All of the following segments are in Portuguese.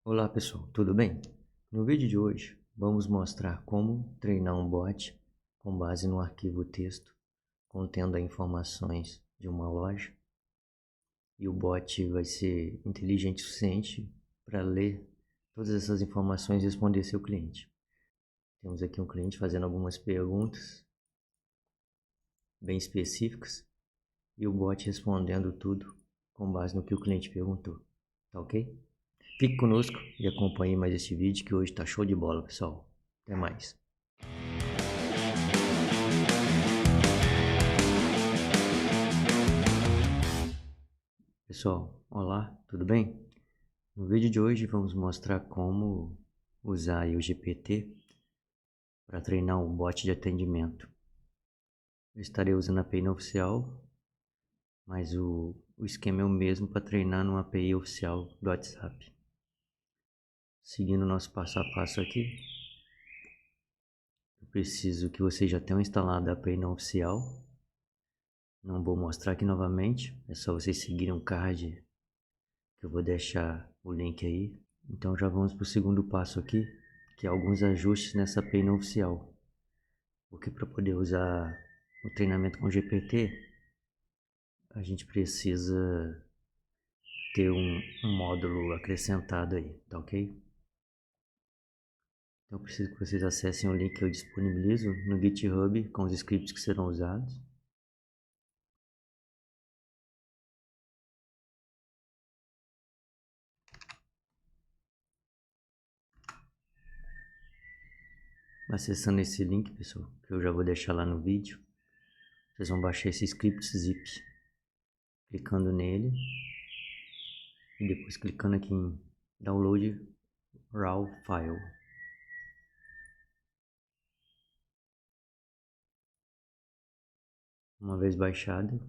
Olá pessoal, tudo bem? No vídeo de hoje vamos mostrar como treinar um bot com base no arquivo texto contendo as informações de uma loja, e o bot vai ser inteligente o suficiente para ler todas essas informações e responder seu cliente. Temos aqui um cliente fazendo algumas perguntas bem específicas e o bot respondendo tudo com base no que o cliente perguntou, tá ok? Fique conosco e acompanhe mais este vídeo que hoje tá show de bola, pessoal. Até mais. Pessoal, olá, tudo bem? No vídeo de hoje vamos mostrar como usar o GPT para treinar um bot de atendimento. Eu estarei usando a API não oficial, mas o esquema é o mesmo para treinar numa API oficial do WhatsApp. Seguindo o nosso passo a passo aqui, eu preciso que vocês já tenham instalado a API não oficial. Não vou mostrar aqui novamente, é só vocês seguirem o card que eu vou deixar o link aí. Então já vamos para o segundo passo aqui, que é alguns ajustes nessa API não oficial. Porque para poder usar o treinamento com GPT, a gente precisa ter um módulo acrescentado aí, tá ok? Então eu preciso que vocês acessem o link que eu disponibilizo no GitHub com os scripts que serão usados. Acessando esse link, pessoal, que eu já vou deixar lá no vídeo, vocês vão baixar esse script zip, clicando nele e depois clicando aqui em Download Raw File. Uma vez baixado,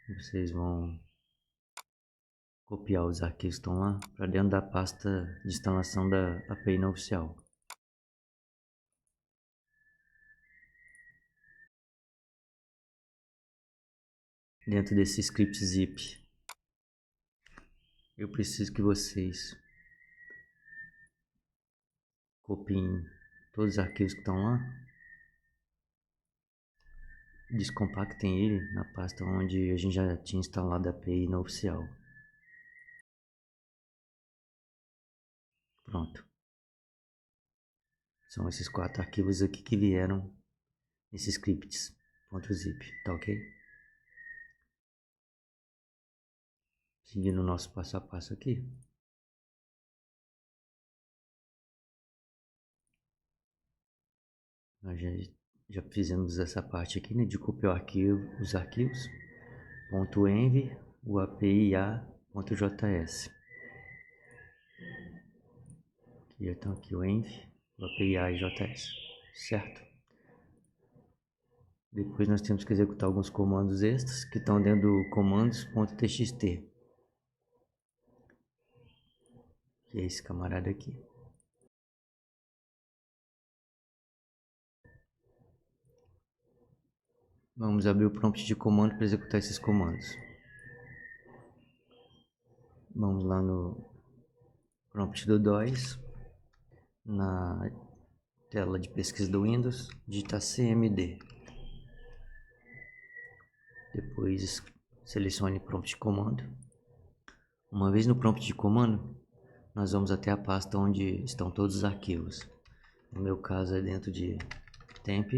vocês vão copiar os arquivos que estão lá para dentro da pasta de instalação da API não oficial. Dentro desse script zip, eu preciso que vocês copiem todos os arquivos que estão lá, descompactem ele na pasta onde a gente já tinha instalado a API não oficial. Pronto. São esses 4 arquivos aqui que vieram nesses scripts .zip, tá ok? Seguindo o nosso passo a passo aqui. Nós já fizemos essa parte aqui, né, de copiar os arquivos .env, o API-A.js. Aqui já estão aqui o env, o API-A.js, certo? Depois nós temos que executar alguns comandos extras que estão dentro do comandos.txt, que é esse camarada aqui. Vamos abrir o prompt de comando para executar esses comandos. Vamos lá no prompt do DOS, na tela de pesquisa do Windows, digitar cmd. Depois selecione prompt de comando. Uma vez no prompt de comando, nós vamos até a pasta onde estão todos os arquivos. No meu caso é dentro de temp.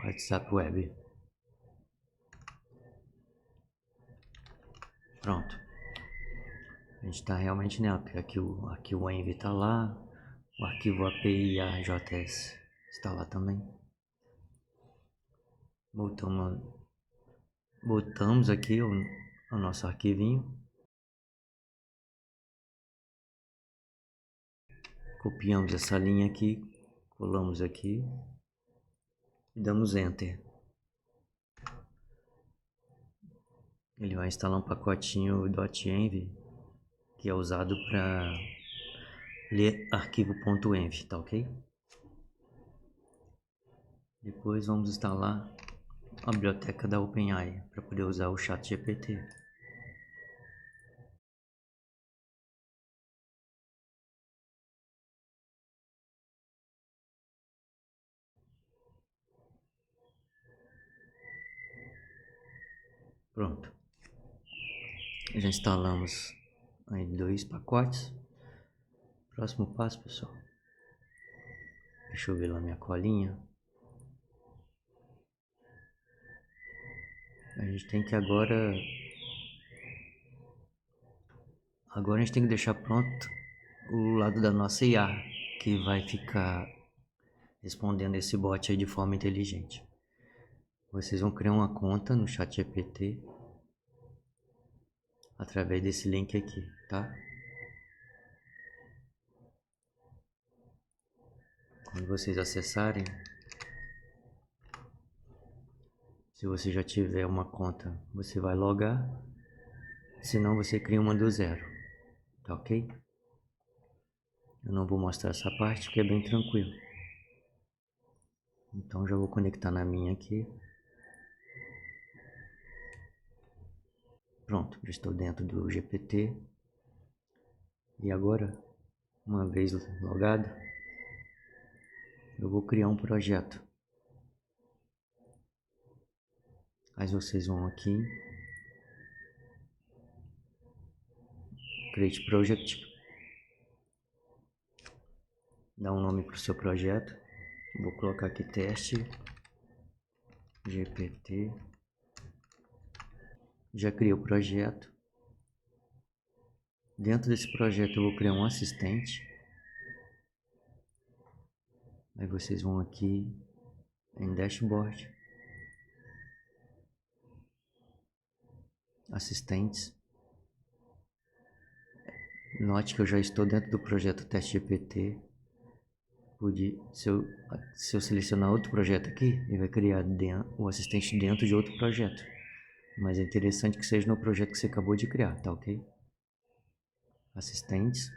WhatsApp Web. Pronto. A gente está realmente nela, porque aqui o env está lá, o arquivo API-AJS está lá também. Botamos aqui o nosso arquivinho. Copiamos essa linha aqui, colamos aqui e damos Enter. Ele vai instalar um pacotinho .env que é usado para ler arquivo .env, tá ok? Depois vamos instalar a biblioteca da OpenAI para poder usar o ChatGPT. Pronto. Já instalamos aí 2 pacotes. Próximo passo, pessoal. Deixa eu ver lá minha colinha. A gente tem que agora a gente tem que deixar pronto o lado da nossa IA, que vai ficar respondendo esse bot aí de forma inteligente. Vocês vão criar uma conta no ChatGPT através desse link aqui, tá? Quando vocês acessarem, se você já tiver uma conta, você vai logar, senão você cria uma do zero, tá ok? Eu não vou mostrar essa parte porque é bem tranquilo. Então já vou conectar na minha aqui. Pronto, já estou dentro do GPT. E agora, uma vez logado, eu vou criar um projeto. Aí vocês vão aqui, Create Project, dá um nome para o seu projeto. Vou colocar aqui teste GPT. Já criei o projeto. Dentro desse projeto eu vou criar um assistente. Aí vocês vão aqui em Dashboard, Assistentes. Note que eu já estou dentro do projeto Teste GPT. Se eu selecionar outro projeto aqui, ele vai criar o assistente dentro de outro projeto. Mas é interessante que seja no projeto que você acabou de criar, tá ok? Assistentes,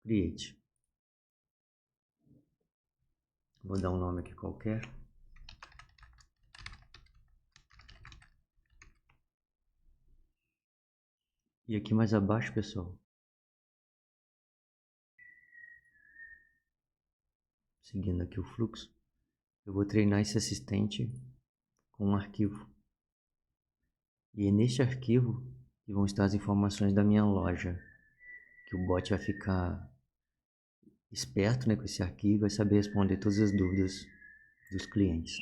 Create. Vou dar um nome aqui qualquer. E aqui mais abaixo, pessoal, seguindo aqui o fluxo, eu vou treinar esse assistente com um arquivo. E é neste arquivo que vão estar as informações da minha loja, que o bot vai ficar esperto, né, com esse arquivo, vai saber responder todas as dúvidas dos clientes.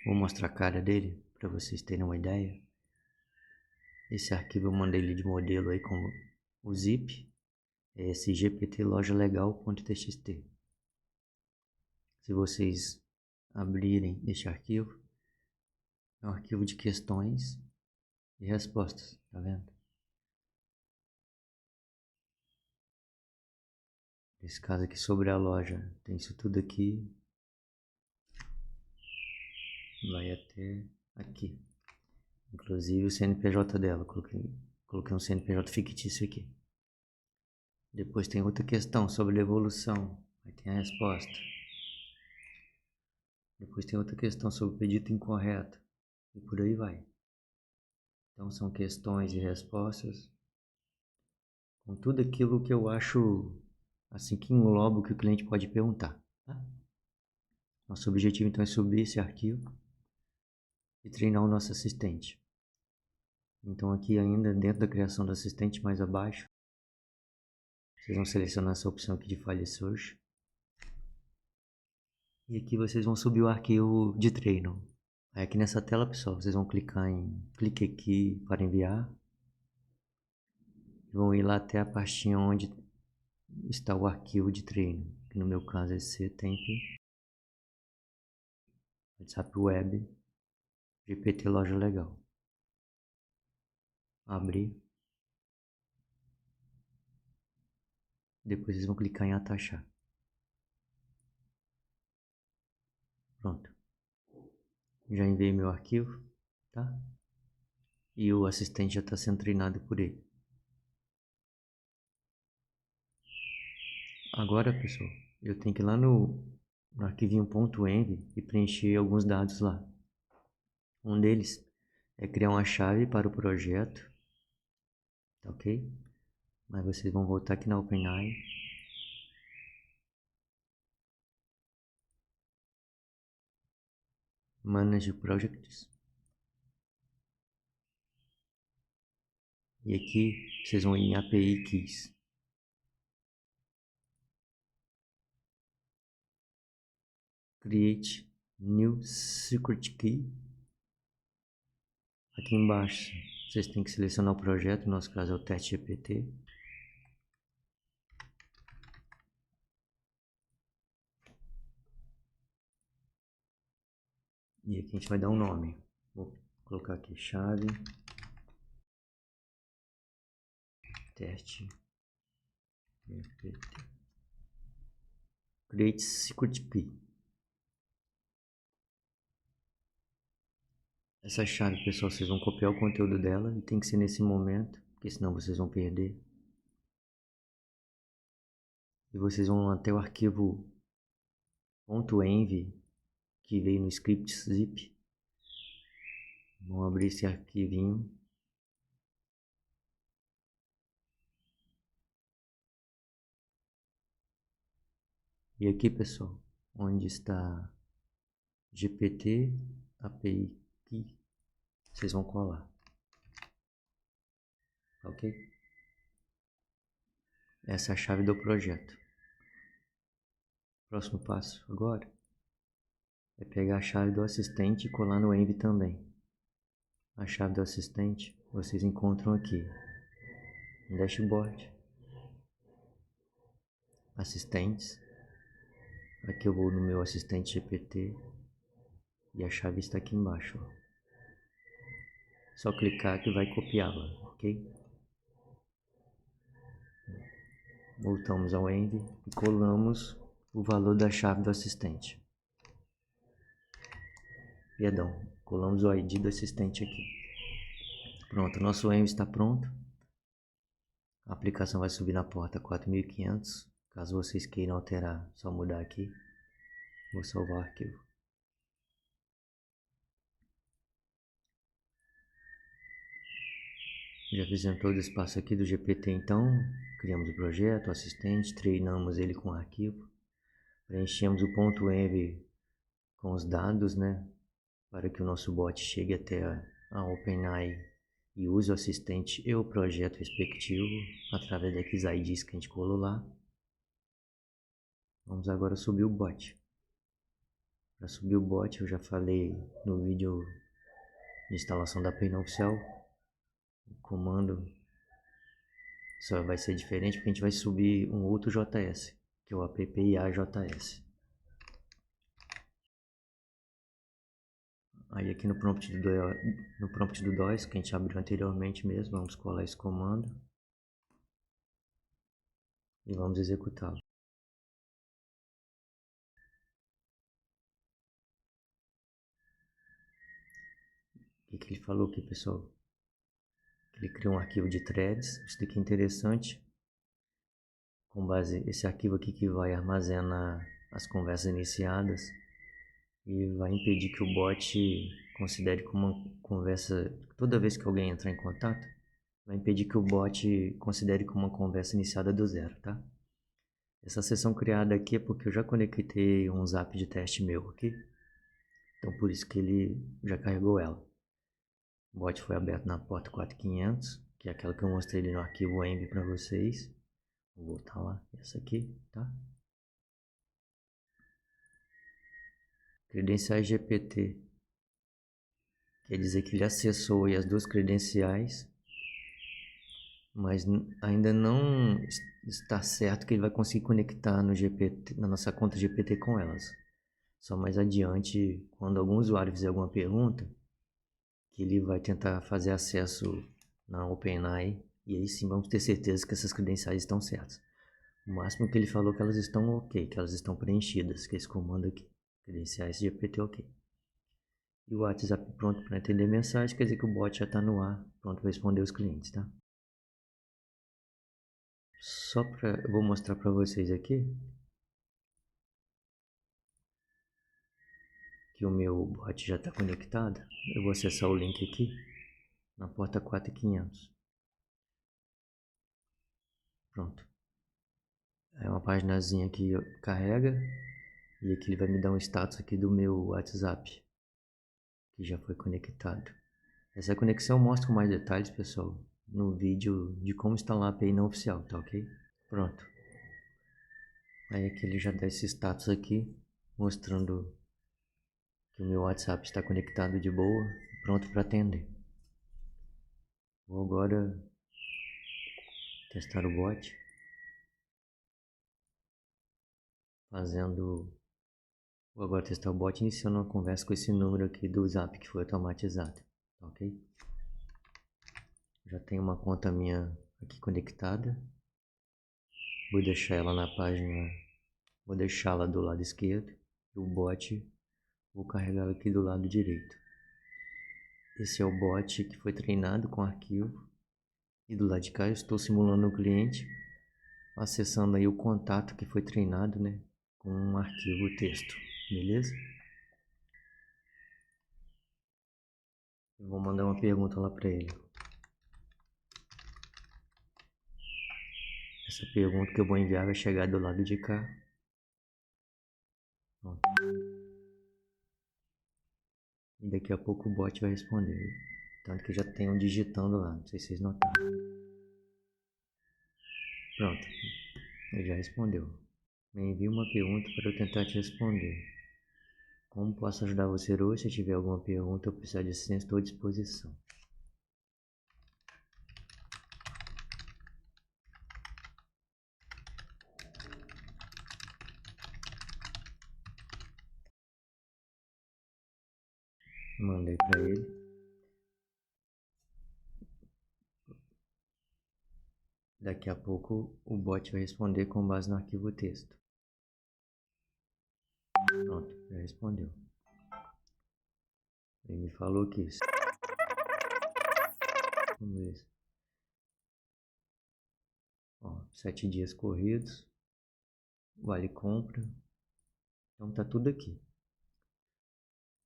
Vou mostrar a cara dele para vocês terem uma ideia. Esse arquivo eu mandei ele de modelo aí como o zip, é esse gptLojaLegal.txt. Se vocês abrirem este arquivo, é um arquivo de questões e respostas, tá vendo? Nesse caso aqui sobre a loja, tem isso tudo aqui, vai até aqui. Inclusive o CNPJ dela, coloquei um CNPJ fictício aqui. Depois tem outra questão sobre devolução, aí tem a resposta. Depois tem outra questão sobre pedido incorreto, e por aí vai. Então são questões e respostas com tudo aquilo que eu acho assim que engloba o que o cliente pode perguntar, tá? Nosso objetivo então é subir esse arquivo e treinar o nosso assistente. Então aqui ainda dentro da criação do assistente mais abaixo, vocês vão selecionar essa opção aqui de File Search. E aqui vocês vão subir o arquivo de treino. Aí aqui nessa tela, pessoal, vocês vão clicar em clique aqui para enviar. Vão ir lá até a pastinha onde está o arquivo de treino, que no meu caso é ctemp WhatsApp Web GPT Loja Legal. Abrir. Depois vocês vão clicar em atachar. Pronto. Já enviei meu arquivo, tá? E o assistente já está sendo treinado por ele. Agora, pessoal, eu tenho que ir lá no no arquivinho .env e preencher alguns dados lá. Um deles é criar uma chave para o projeto, tá ok? Mas vocês vão voltar aqui na OpenAI. Manage Projects. E aqui vocês vão em API Keys. Create New Secret Key. Aqui embaixo vocês têm que selecionar o projeto, no nosso caso é o TestGPT. E aqui a gente vai dar um nome. Vou colocar aqui chave teste GPT. Create Secret Key. Essa chave, pessoal, vocês vão copiar o conteúdo dela e tem que ser nesse momento, porque senão vocês vão perder. E vocês vão até o arquivo .env que veio no script zip. Vamos abrir esse arquivinho. E aqui, pessoal, onde está GPT API Key, vocês vão colar. Ok? Essa é a chave do projeto. Próximo passo agora é pegar a chave do assistente e colar no Env também. A chave do assistente vocês encontram aqui no dashboard, assistentes. Aqui eu vou no meu assistente GPT e a chave está aqui embaixo. Só clicar que vai copiá-la, ok? Voltamos ao Env e colamos o valor da chave do assistente. Perdão, colamos o ID do assistente aqui. Pronto, nosso Env está pronto. A aplicação vai subir na porta 4500. Caso vocês queiram alterar, só mudar aqui. Vou salvar o arquivo. Já fizemos todo esse passo aqui do GPT então. Criamos o projeto, o assistente, treinamos ele com o arquivo. Preenchemos o ponto .env com os dados, né? Para que o nosso bot chegue até a OpenAI e use o assistente e o projeto respectivo através daqueles IDs que a gente colou lá. Vamos agora subir o bot. Para subir o bot, eu já falei no vídeo de instalação da API não oficial. O comando só vai ser diferente porque a gente vai subir um outro JS, que é o API-JS. Aí aqui no prompt do DOS, que a gente abriu anteriormente mesmo, vamos colar esse comando e vamos executá-lo. O que ele falou aqui, pessoal? Ele criou um arquivo de threads, isso daqui é interessante. Com base esse arquivo aqui que vai armazenar as conversas iniciadas e vai impedir que o bot considere como uma conversa, toda vez que alguém entrar em contato, vai impedir que o bot considere como uma conversa iniciada do zero, tá? Essa sessão criada aqui é porque eu já conectei um zap de teste meu aqui, então por isso que ele já carregou ela. O bot foi aberto na porta 4500, que é aquela que eu mostrei ali no arquivo env para vocês. Vou voltar lá, essa aqui, tá? Credenciais GPT. Quer dizer que ele acessou aí as duas credenciais, mas ainda não está certo que ele vai conseguir conectar no GPT, na nossa conta GPT com elas. Só mais adiante, quando algum usuário fizer alguma pergunta, que ele vai tentar fazer acesso na OpenAI e aí sim vamos ter certeza que essas credenciais estão certas. O máximo que ele falou que elas estão ok, que elas estão preenchidas, que é esse comando aqui, credenciais GPT ok. E o WhatsApp pronto para atender mensagem, quer dizer que o bot já está no ar, pronto para responder os clientes, tá? Eu vou mostrar para vocês aqui. que o meu bot já está conectado, eu vou acessar o link aqui na porta 4500. Pronto. É uma paginazinha que carrega e aqui ele vai me dar um status aqui do meu WhatsApp que já foi conectado. Essa conexão mostra com mais detalhes, pessoal, no vídeo de como instalar a API não oficial, tá ok? Pronto. Aí aqui ele já dá esse status aqui, mostrando que o meu WhatsApp está conectado de boa, pronto para atender. Vou agora testar o bot, vou agora testar o bot iniciando uma conversa com esse número aqui do Zap que foi automatizado, tá ok? Já tenho uma conta minha aqui conectada, vou deixar ela na página, vou deixá-la do lado esquerdo, e o bot vou carregá-lo aqui do lado direito. Esse é o bot que foi treinado com arquivo. E do lado de cá eu estou simulando o cliente, acessando aí o contato que foi treinado, né, com um arquivo texto, beleza? Eu vou mandar uma pergunta lá para ele. Essa pergunta que eu vou enviar vai chegar do lado de cá. Pronto. E daqui a pouco o bot vai responder. Tanto que já tem um digitando lá, não sei se vocês notaram. Pronto, ele já respondeu. Me envie uma pergunta para eu tentar te responder. Como posso ajudar você hoje? Se tiver alguma pergunta ou precisar de assistência, estou à disposição. Mandei para ele. Daqui a pouco o bot vai responder com base no arquivo texto. Pronto, já respondeu. Ele me falou que isso. Vamos ver. Ó, 7 dias corridos. Vale compra. Então tá tudo aqui.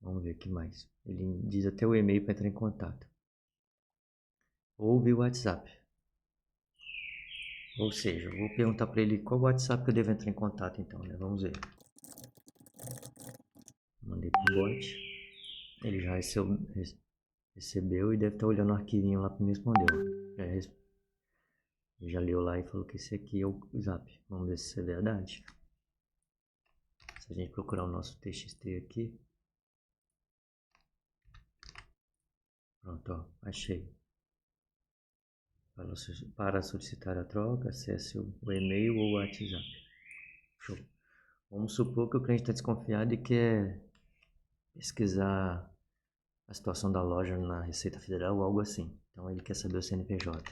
Vamos ver o que mais. Ele diz até o e-mail para entrar em contato. Ou via WhatsApp. Ou seja, eu vou perguntar para ele qual WhatsApp que eu devo entrar em contato então, né? Vamos ver. Mandei pro bot. Ele já recebeu e deve estar olhando o arquivinho lá para me responder. Ele já leu lá e falou que esse aqui é o Zap. Vamos ver se isso é verdade. Se a gente procurar o nosso TXT aqui. Pronto, ó, achei. Para solicitar a troca, acesse o e-mail ou o WhatsApp. Show. Vamos supor que o cliente está desconfiado e quer pesquisar a situação da loja na Receita Federal ou algo assim. Então ele quer saber o CNPJ.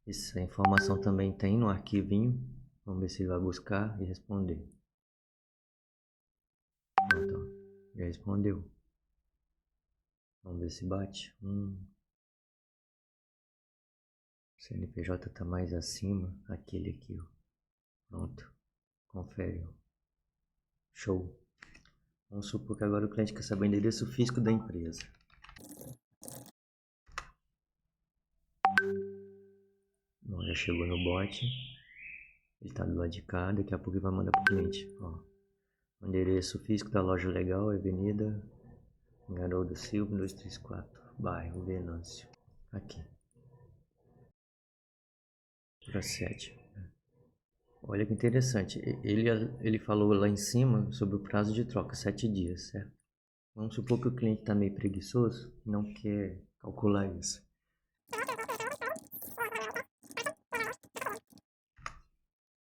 Essa informação também tem no arquivinho. Vamos ver se ele vai buscar e responder. Pronto, ó, já respondeu. Vamos ver se bate. CNPJ está mais acima. Aquele aqui, ó. Pronto. Confere, ó. Show. Vamos supor que agora o cliente quer saber o endereço físico da empresa. Bom, já chegou no bot. Ele está do lado de cá. Daqui a pouco ele vai mandar para o cliente. Ó, o endereço físico da loja legal é Avenida Haroldo Silva, 234, bairro Venâncio. Aqui. Procede. Olha que interessante. Ele falou lá em cima sobre o prazo de troca, 7 dias, certo? Vamos supor que o cliente está meio preguiçoso e não quer calcular isso.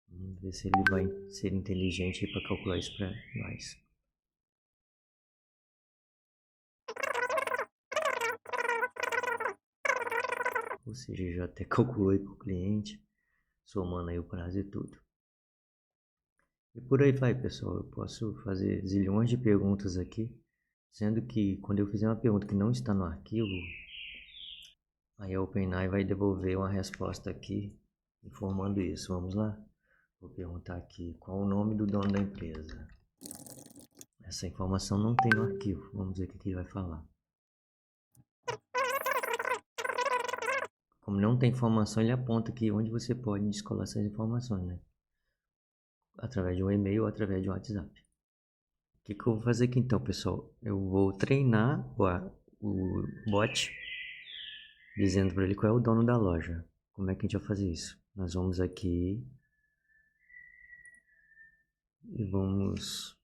Vamos ver se ele vai ser inteligente para calcular isso para nós. Ou seja, já até calculou aí para o cliente, somando aí o prazo e tudo. E por aí vai, pessoal. Eu posso fazer zilhões de perguntas aqui, sendo que quando eu fizer uma pergunta que não está no arquivo, aí a OpenAI vai devolver uma resposta aqui informando isso. Vamos lá? Vou perguntar aqui qual o nome do dono da empresa. Essa informação não tem no arquivo. Vamos ver o que ele vai falar. Como não tem informação, ele aponta aqui onde você pode descolar essas informações, né? Através de um e-mail ou através de um WhatsApp. O que eu vou fazer aqui então, pessoal? Eu vou treinar o bot dizendo para ele qual é o dono da loja. Como é que a gente vai fazer isso? Nós vamos aqui e vamos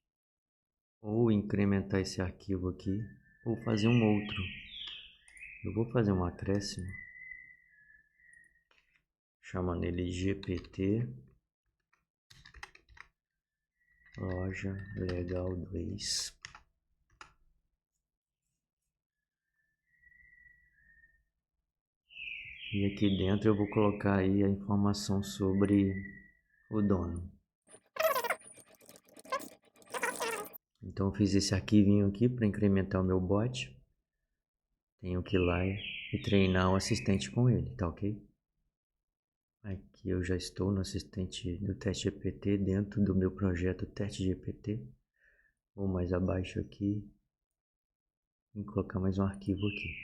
ou incrementar esse arquivo aqui ou fazer um outro. Eu vou fazer um acréscimo chamando ele GPT loja legal 2. E aqui dentro eu vou colocar aí a informação sobre o dono. Então eu fiz esse arquivinho aqui para incrementar o meu bot. Tenho que ir lá e treinar o assistente com ele, tá ok? Aqui eu já estou no assistente do teste GPT dentro do meu projeto Teste GPT. Vou mais abaixo aqui e colocar mais um arquivo aqui.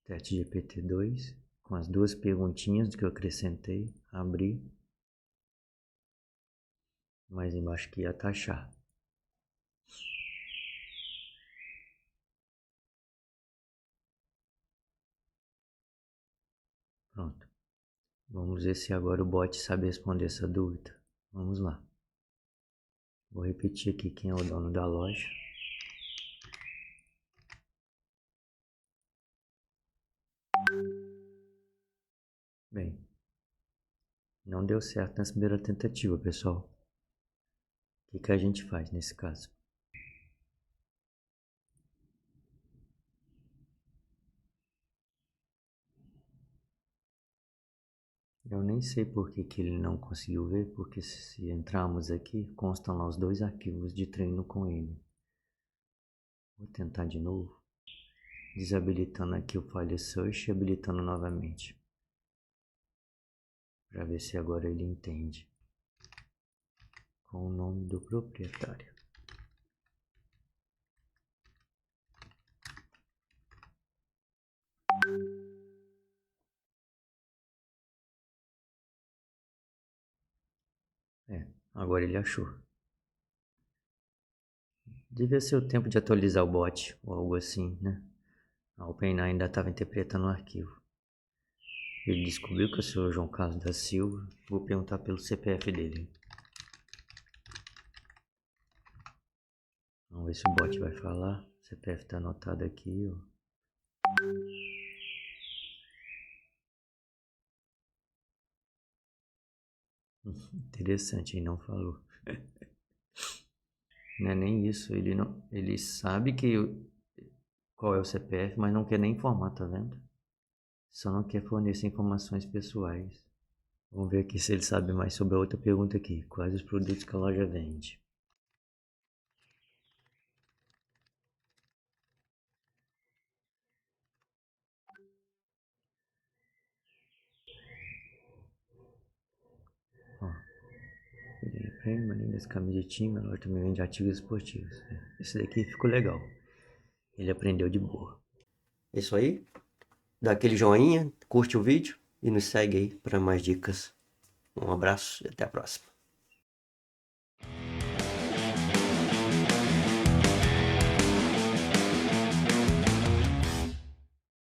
Teste GPT 2 com as duas perguntinhas que eu acrescentei, abrir. Mais embaixo aqui atachar. Pronto. Vamos ver se agora o bot sabe responder essa dúvida. Vamos lá. Vou repetir aqui quem é o dono da loja. Bem, não deu certo nessa primeira tentativa, pessoal. O que a gente faz nesse caso? Eu nem sei por que ele não conseguiu ver, porque se entrarmos aqui, constam lá os dois arquivos de treino com ele. Vou tentar de novo, desabilitando aqui o File Search e habilitando novamente. Para ver se agora ele entende. Com o nome do proprietário. Agora ele achou. Devia ser o tempo de atualizar o bot, ou algo assim, né? A OpenAI ainda estava interpretando o arquivo. Ele descobriu que eu sou o João Carlos da Silva. Vou perguntar pelo CPF dele. Vamos ver se o bot vai falar. O CPF está anotado aqui, ó. Interessante, ele não falou. Não é nem isso, ele sabe qual é o CPF, mas não quer nem informar, tá vendo? Só não quer fornecer informações pessoais. Vamos ver aqui se ele sabe mais sobre a outra pergunta aqui. Quais os produtos que a loja vende? Ó, prêmio, além das camisas de time, a loja também vende artigos esportivos. Esse daqui ficou legal. Ele aprendeu de boa. É isso aí. Dá aquele joinha, curte o vídeo e nos segue aí para mais dicas. Um abraço e até a próxima.